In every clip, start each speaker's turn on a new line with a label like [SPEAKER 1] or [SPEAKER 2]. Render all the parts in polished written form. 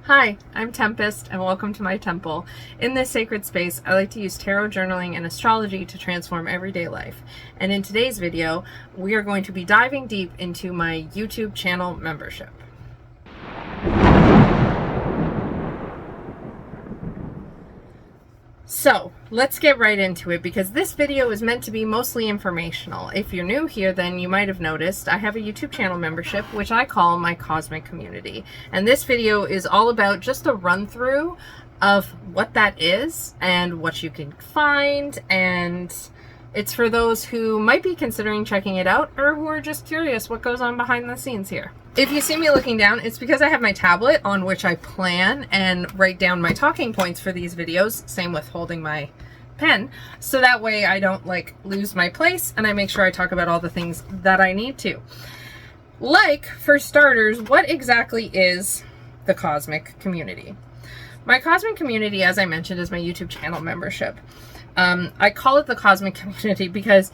[SPEAKER 1] Hi, I'm Tempest, and welcome to my temple. In this sacred space, I like to use tarot journaling and astrology to transform everyday life. And in today's video, we are going to be diving deep into my YouTube channel membership. So let's get right into it, because this video is meant to be mostly informational. If you're new here, then you might have noticed I have a YouTube channel membership, which I call my Cosmic Community. And this video is all about just a run through of what that is and what you can find, and it's for those who might be considering checking it out or who are just curious what goes on behind the scenes here. If you see me looking down, it's because I have my tablet on which I plan and write down my talking points for these videos, same with holding my pen, so that way I don't lose my place and I make sure I talk about all the things that I need to. Like, for starters, what exactly is the Cosmic Community? My Cosmic Community, as I mentioned, is my YouTube channel membership. I call it the Cosmic Community because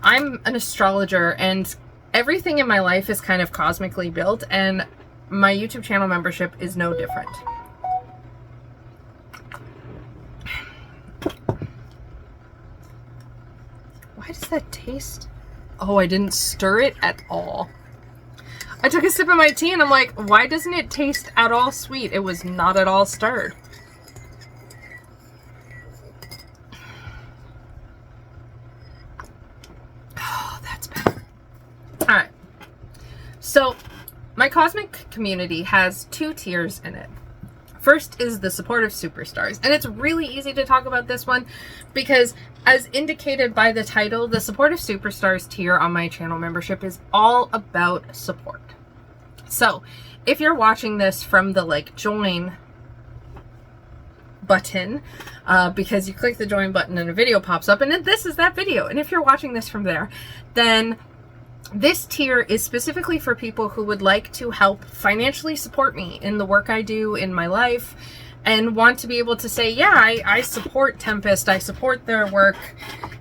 [SPEAKER 1] I'm an astrologer and everything in my life is kind of cosmically built, and my YouTube channel membership is no different. Why does that taste? Oh, I didn't stir it at all. I took a sip of my tea and I'm like, why doesn't it taste at all sweet? It was not at all stirred. Alright, so my Cosmic Community has two tiers in it. First is the supportive superstars, and it's really easy to talk about this one because, as indicated by the title, the supportive superstars tier on my channel membership is all about support. So if you're watching this from the join button, because you click the join button and a video pops up, and then this is that video, and if you're watching this from there, then this tier is specifically for people who would like to help financially support me in the work I do in my life and want to be able to say, yeah, I support Tempest, I support their work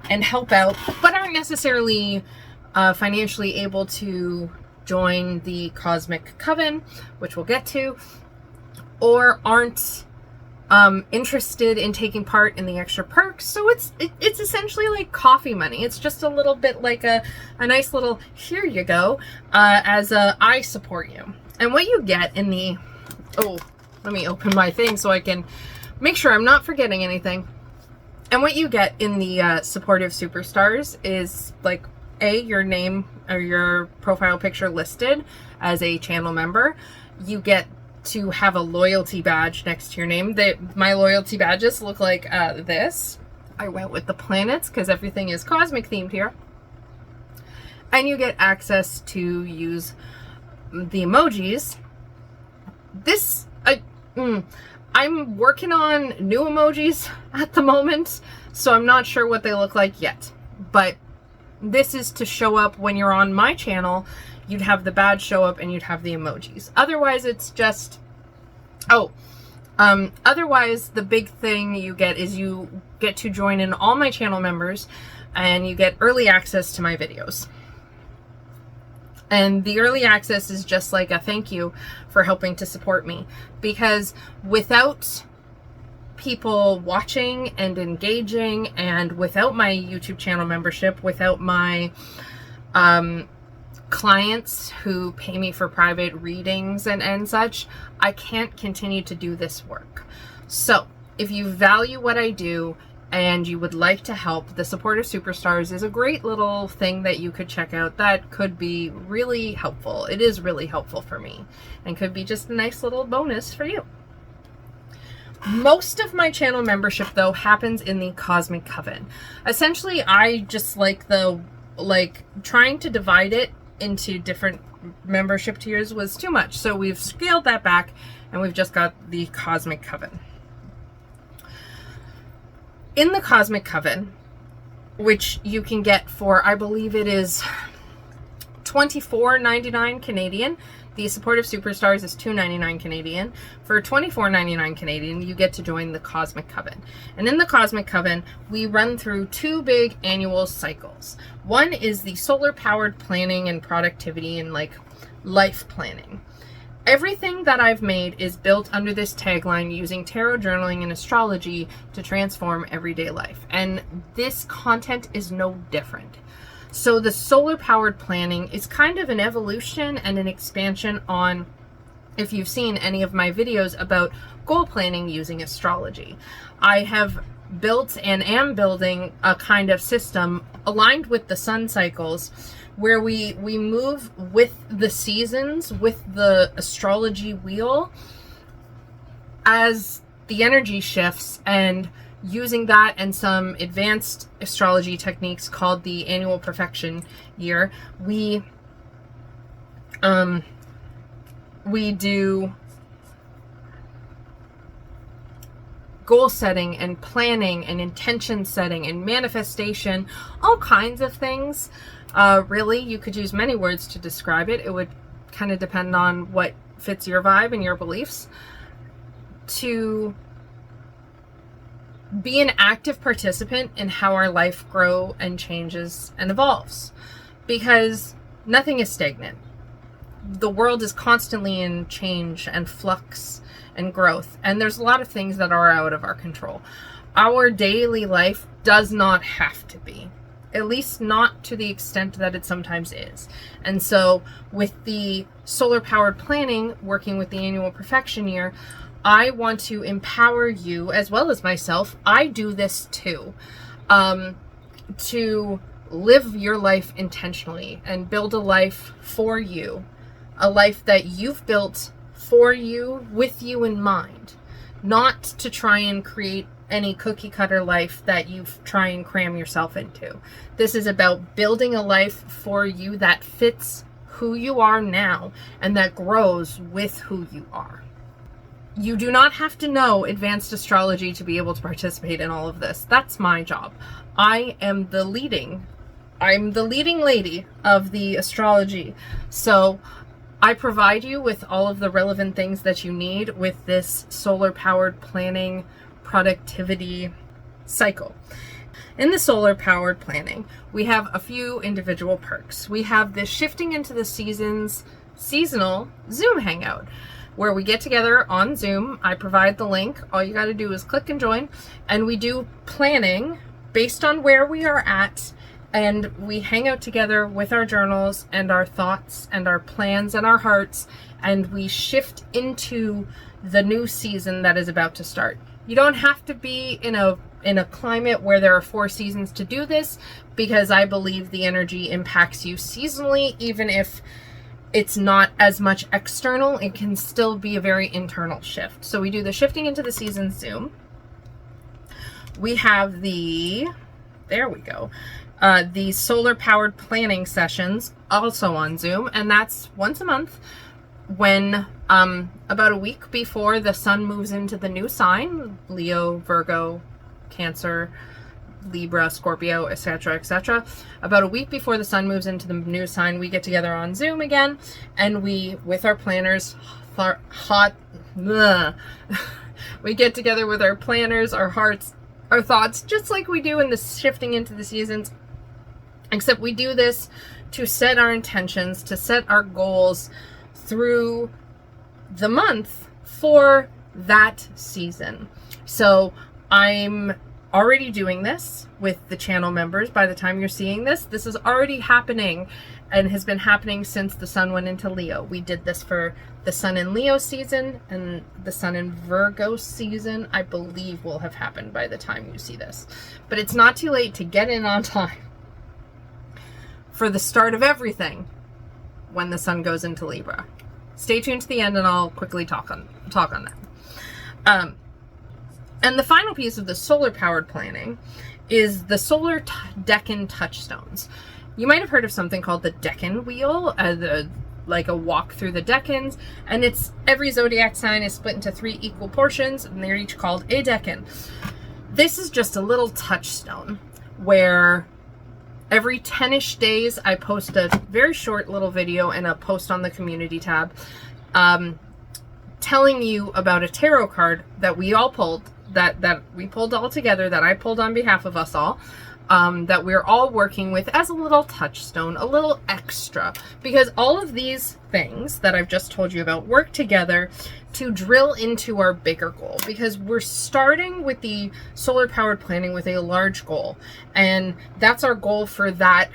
[SPEAKER 1] and help out, but aren't necessarily financially able to join the Cosmic Coven, which we'll get to, or aren't interested in taking part in the extra perks. So it's essentially like coffee money. It's just a little bit like a nice little here you go, as a I support you. And what you get in the, oh, let me open my thing so I can make sure I'm not forgetting anything. And what you get in the supportive superstars is your name or your profile picture listed as a channel member. You get to have a loyalty badge next to your name. My loyalty badges look like this. I went with the planets because everything is cosmic themed here. And you get access to use the emojis. I'm working on new emojis at the moment, so I'm not sure what they look like yet. But this is to show up when you're on my channel. You'd have the badge show up and you'd have the emojis. Otherwise, it's just, otherwise the big thing you get is you get to join in all my channel members and you get early access to my videos. And the early access is just like a thank you for helping to support me, because without people watching and engaging, and without my YouTube channel membership, without my clients who pay me for private readings and such, I can't continue to do this work. So if you value what I do and you would like to help, the supportive superstars is a great little thing that you could check out that could be really helpful. It is really helpful for me and could be just a nice little bonus for you. Most of my channel membership, though, happens in the Cosmic Coven. Essentially, I just trying to divide it into different membership tiers was too much. So we've scaled that back and we've just got the Cosmic Coven. In the Cosmic Coven, which you can get for, I believe it is $24.99 Canadian. The supportive superstars is $2.99 Canadian. For $24.99 Canadian, you get to join the Cosmic Coven. And in the Cosmic Coven, we run through two big annual cycles. One is the solar powered planning and productivity and life planning. Everything that I've made is built under this tagline, using tarot, journaling, and astrology to transform everyday life. And this content is no different. So the solar powered planning is kind of an evolution and an expansion on, if you've seen any of my videos about goal planning using astrology. I have built and am building a kind of system aligned with the sun cycles, where we move with the seasons, with the astrology wheel as the energy shifts, and using that and some advanced astrology techniques called the annual perfection year, we do goal setting and planning and intention setting and manifestation, all kinds of things. Really, you could use many words to describe it. It would kind of depend on what fits your vibe and your beliefs. To be an active participant in how our life grows and changes and evolves. Because nothing is stagnant. The world is constantly in change and flux and growth. And there's a lot of things that are out of our control. Our daily life does not have to be. At least not to the extent that it sometimes is. And so with the solar powered planning, working with the annual perfection year, I want to empower you as well as myself. I do this too, to live your life intentionally and build a life for you, a life that you've built for you, with you in mind, not to try and create any cookie cutter life that you try and cram yourself into. This is about building a life for you that fits who you are now and that grows with who you are. You do not have to know advanced astrology to be able to participate in all of this. That's my job. I'm the leading lady of the astrology. So I provide you with all of the relevant things that you need with this solar powered planning productivity cycle. In the solar powered planning, we have a few individual perks. We have this shifting into the seasons seasonal Zoom hangout, where we get together on Zoom. I provide the link. All you got to do is click and join, and we do planning based on where we are at, and we hang out together with our journals and our thoughts and our plans and our hearts, and we shift into the new season that is about to start. You don't have to be in a climate where there are 4 seasons to do this, because I believe the energy impacts you seasonally. Even if it's not as much external, it can still be a very internal shift. So we do the shifting into the season Zoom. We have the solar powered planning sessions also on Zoom, and that's once a month, when about a week before the sun moves into the new sign, Leo, Virgo, Cancer, Libra, Scorpio, etc., etc. About a week before the sun moves into the new sign, we get together on Zoom again, and we, with our planners, we get together with our planners, our hearts, our thoughts, just like we do in the shifting into the seasons, except we do this to set our intentions, to set our goals through the month for that season. So I'm already doing this with the channel members. By the time you're seeing this, this is already happening and has been happening since the sun went into Leo. We did this for the sun in Leo season, and the sun in Virgo season, I believe, will have happened by the time you see this. But it's not too late to get in on time for the start of everything when the sun goes into Libra. Stay tuned to the end and I'll quickly talk on that. And the final piece of the solar powered planning is the solar decan touchstones. You might have heard of something called the decan wheel, like a walk through the decans, and it's every zodiac sign is split into 3 equal portions, and they're each called a decan. This is just a little touchstone where every 10-ish days I post a very short little video and a post on the community tab telling you about a tarot card that we all pulled, that we pulled all together, that I pulled on behalf of us all, that we're all working with as a little touchstone, a little extra, because all of these things that I've just told you about work together to drill into our bigger goal, because we're starting with the solar powered planning with a large goal, and that's our goal for that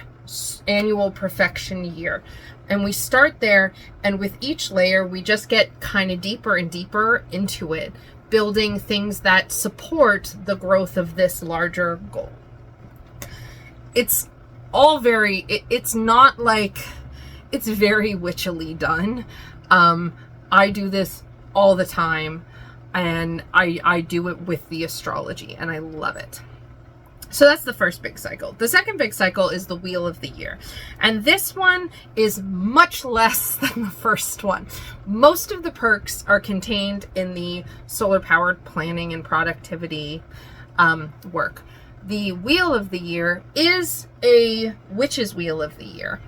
[SPEAKER 1] annual perfection year. And we start there, and with each layer we just get kind of deeper and deeper into it, building things that support the growth of this larger goal. It's all very, it's not like, it's very witchily done. I do this all the time, and I do it with the astrology, and I love it. So that's the first big cycle. The second big cycle is the Wheel of the Year. And this one is much less than the first one. Most of the perks are contained in the solar powered planning and productivity work. The Wheel of the Year is a witch's Wheel of the Year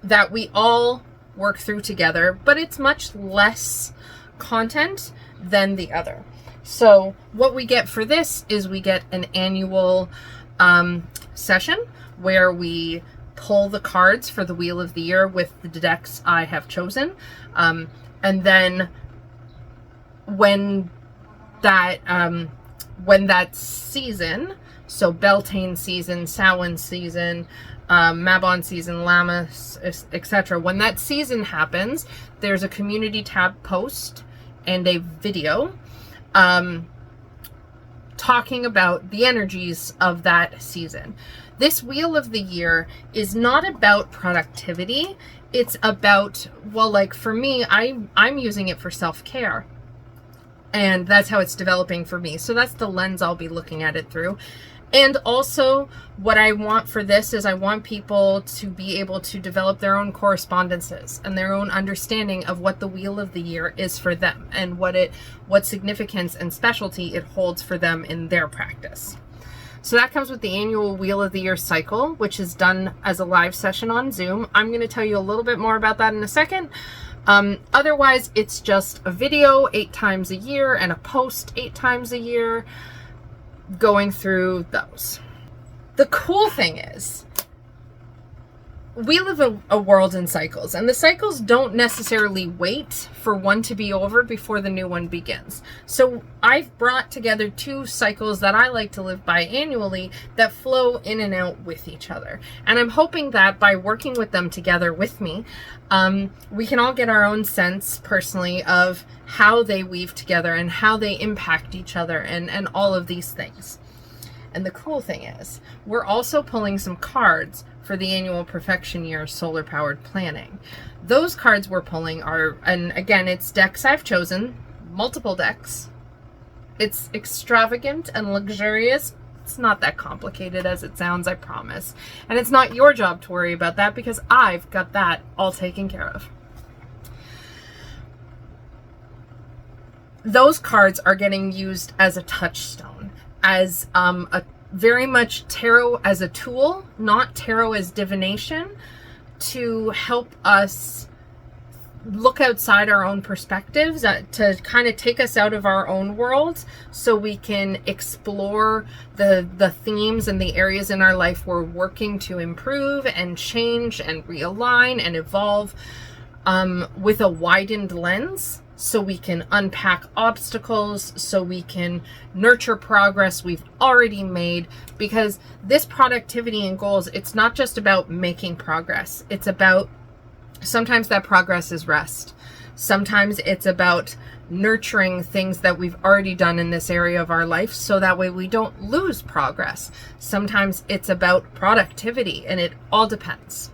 [SPEAKER 1] that we all work through together, but it's much less content than the other. So what we get for this is we get an annual session where we pull the cards for the Wheel of the Year with the decks I have chosen. And then when that season, so Beltane season, Samhain season, Mabon season, Lammas, etc. When that season happens, there's a community tab post and a video talking about the energies of that season. This Wheel of the Year is not about productivity. It's about, well, like for me, I'm using it for self-care. And that's how it's developing for me. So that's the lens I'll be looking at it through. And also what I want for this is I want people to be able to develop their own correspondences and their own understanding of what the Wheel of the Year is for them and what significance and specialty it holds for them in their practice. So that comes with the annual Wheel of the Year cycle, which is done as a live session on Zoom. I'm going to tell you a little bit more about that in a second. Otherwise, it's just a video 8 times a year and a post 8 times a year, going through those. The cool thing is, we live a world in cycles, and the cycles don't necessarily wait for one to be over before the new one begins. So I've brought together 2 cycles that I like to live by annually that flow in and out with each other. And I'm hoping that by working with them together with me, we can all get our own sense personally of how they weave together and how they impact each other and all of these things. And the cool thing is, we're also pulling some cards for the annual perfection year solar powered planning. Those cards we're pulling are, and again, it's decks I've chosen, multiple decks. It's extravagant and luxurious. It's not that complicated as it sounds, I promise. And it's not your job to worry about that because I've got that all taken care of. Those cards are getting used as a touchstone, as a very much tarot as a tool, not tarot as divination, to help us look outside our own perspectives, to kind of take us out of our own world so we can explore the themes and the areas in our life we're working to improve and change and realign and evolve with a widened lens, so we can unpack obstacles, so we can nurture progress we've already made. Because this productivity and goals, it's not just about making progress. It's about, sometimes that progress is rest. Sometimes it's about nurturing things that we've already done in this area of our life so that way we don't lose progress. Sometimes it's about productivity, and it all depends.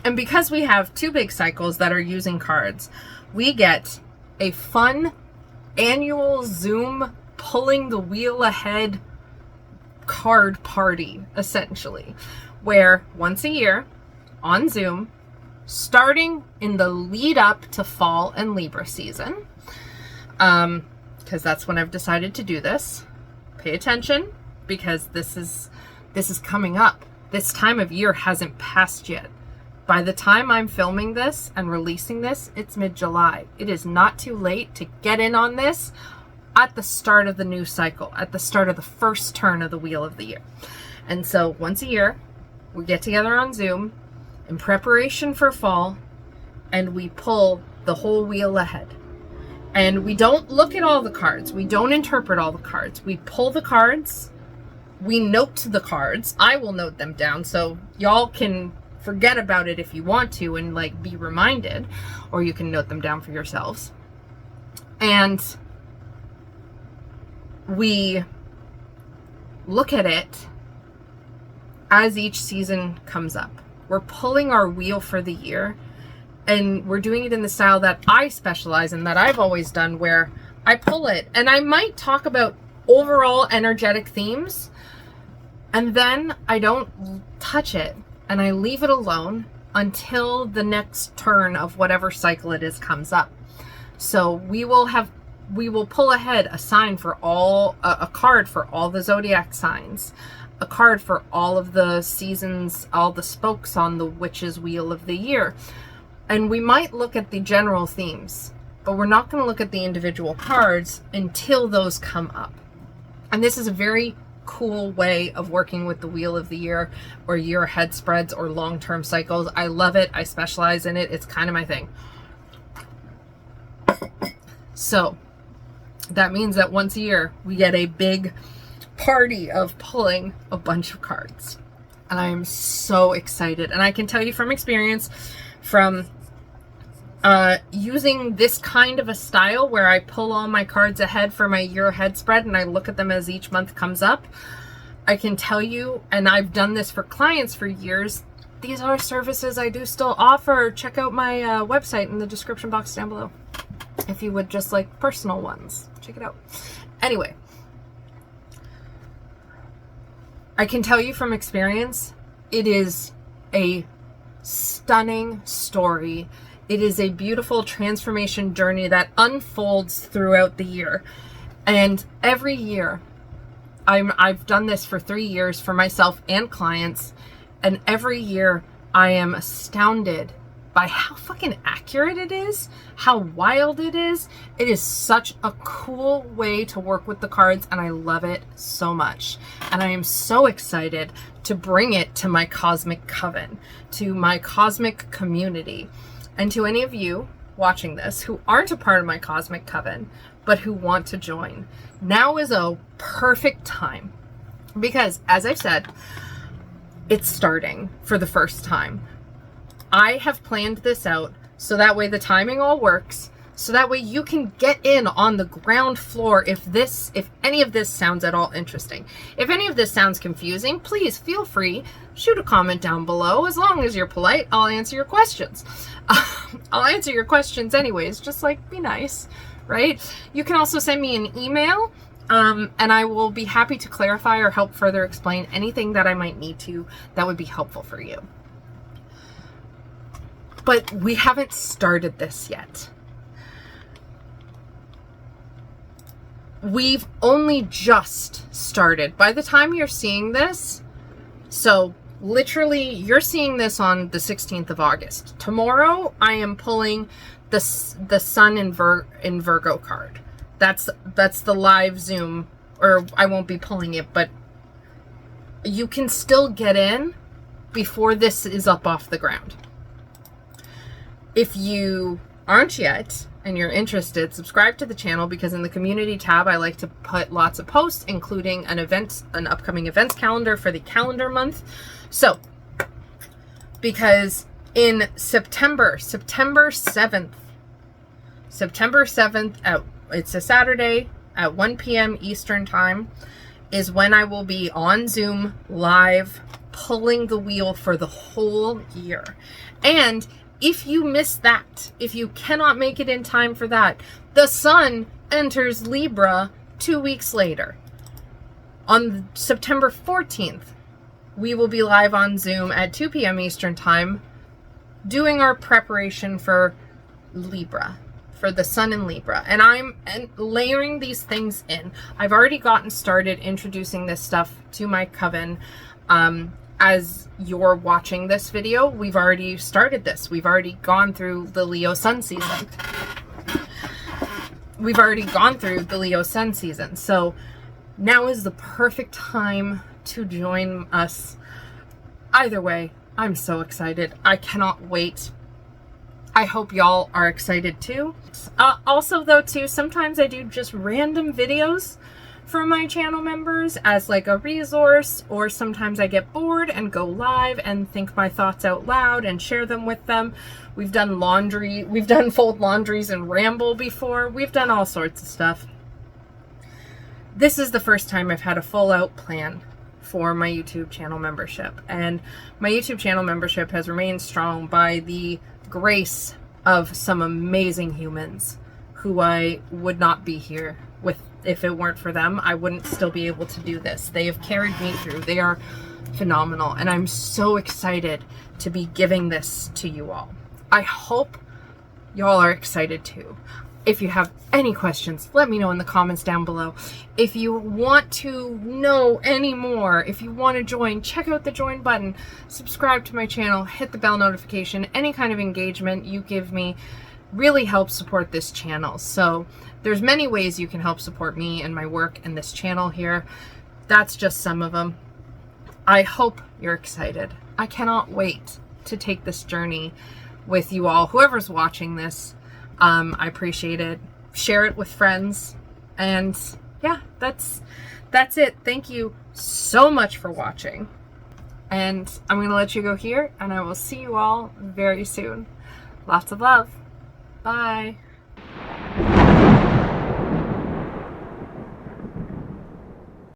[SPEAKER 1] And because we have 2 big cycles that are using cards, we get a fun annual Zoom pulling the wheel ahead card party, essentially, where once a year on Zoom, starting in the lead up to fall and Libra season, because that's when I've decided to do this. Pay attention, because this is coming up. This time of year hasn't passed yet. By the time I'm filming this and releasing this, it's mid-July. It is not too late to get in on this at the start of the new cycle, at the start of the first turn of the Wheel of the Year. And so once a year, we get together on Zoom in preparation for fall, and we pull the whole wheel ahead. And we don't look at all the cards. We don't interpret all the cards. We pull the cards. We note the cards. I will note them down so y'all can forget about it if you want to and like be reminded, or you can note them down for yourselves. And we look at it as each season comes up. We're pulling our wheel for the year, and we're doing it in the style that I specialize in, that I've always done, where I pull it and I might talk about overall energetic themes, and then I don't touch it and I leave it alone until the next turn of whatever cycle it is comes up. So we will pull ahead a sign for all, a card for all the zodiac signs, a card for all of the seasons, all the spokes on the witch's wheel of the year. And we might look at the general themes, but we're not going to look at the individual cards until those come up. And this is a very cool way of working with the wheel of the year, or year ahead spreads, or long-term cycles. I love it. I specialize in it. It's kind of my thing. So that means that once a year we get a big party of pulling a bunch of cards, and I am so excited. And I can tell you from experience, from using this kind of a style where I pull all my cards ahead for my year ahead spread and I look at them as each month comes up, I can tell you, and I've done this for clients for years, these are services I do still offer. Check out my website in the description box down below if you would just like personal ones. Check it out. Anyway, I can tell you from experience, it is a stunning story. It is a beautiful transformation journey that unfolds throughout the year. And every year, I've done this for 3 years for myself and clients, and every year I am astounded by how fucking accurate it is, how wild it is. It is such a cool way to work with the cards, and I love it so much. And I am so excited to bring it to my cosmic coven, to my cosmic community, and to any of you watching this who aren't a part of my cosmic coven, but who want to join. Now is a perfect time, because as I've said, it's starting for the first time. I have planned this out so that way the timing all works, so that way you can get in on the ground floor if any of this sounds at all interesting. If any of this sounds confusing, please feel free, shoot a comment down below. As long as you're polite, I'll answer your questions. I'll answer your questions anyways, just like be nice, right? You can also send me an email, and I will be happy to clarify or help further explain anything that I might need to that would be helpful for you. But we haven't started this yet. We've only just started. By the time you're seeing this, so literally you're seeing this on the 16th of August. Tomorrow I am pulling the Sun in Virgo card. That's the live Zoom, or I won't be pulling it, but you can still get in before this is up off the ground. If you aren't yet and you're interested, subscribe to the channel, because in the community tab I like to put lots of posts, including an upcoming events calendar for the calendar month. So, because in September 7th, it's a Saturday at 1 p.m. Eastern time, is when I will be on Zoom live pulling the wheel for the whole year. And if you miss that, if you cannot make it in time for that, the Sun enters Libra 2 weeks later. On September 14th, we will be live on Zoom at 2 p.m. Eastern time doing our preparation for Libra, for the Sun in Libra. And I'm layering these things in. I've already gotten started introducing this stuff to my coven. As you're watching this video, we've already started this. We've already gone through the Leo Sun season. So now is the perfect time to join us. Either way, I'm so excited. I cannot wait. I hope y'all are excited too. Also though too, sometimes I do just random videos for my channel members as like a resource, or sometimes I get bored and go live and think my thoughts out loud and share them with them. We've done laundry, we've done fold laundries and ramble before. We've done all sorts of stuff. This is the first time I've had a full out plan for my YouTube channel membership, and my YouTube channel membership has remained strong by the grace of some amazing humans who I would not be here with. If it weren't for them, I wouldn't still be able to do this. They have carried me through. They are phenomenal, and I'm so excited to be giving this to you all. I hope y'all are excited too. If you have any questions, let me know in the comments down below. If you want to know any more, if you want to join, check out the join button, subscribe to my channel, hit the bell notification. Any kind of engagement you give me really helps support this channel. So there's many ways you can help support me and my work and this channel here. That's just some of them. I hope you're excited. I cannot wait to take this journey with you all. Whoever's watching this, I appreciate it. Share it with friends. And yeah, that's it. Thank you so much for watching. And I'm going to let you go here, and I will see you all very soon. Lots of love. Bye.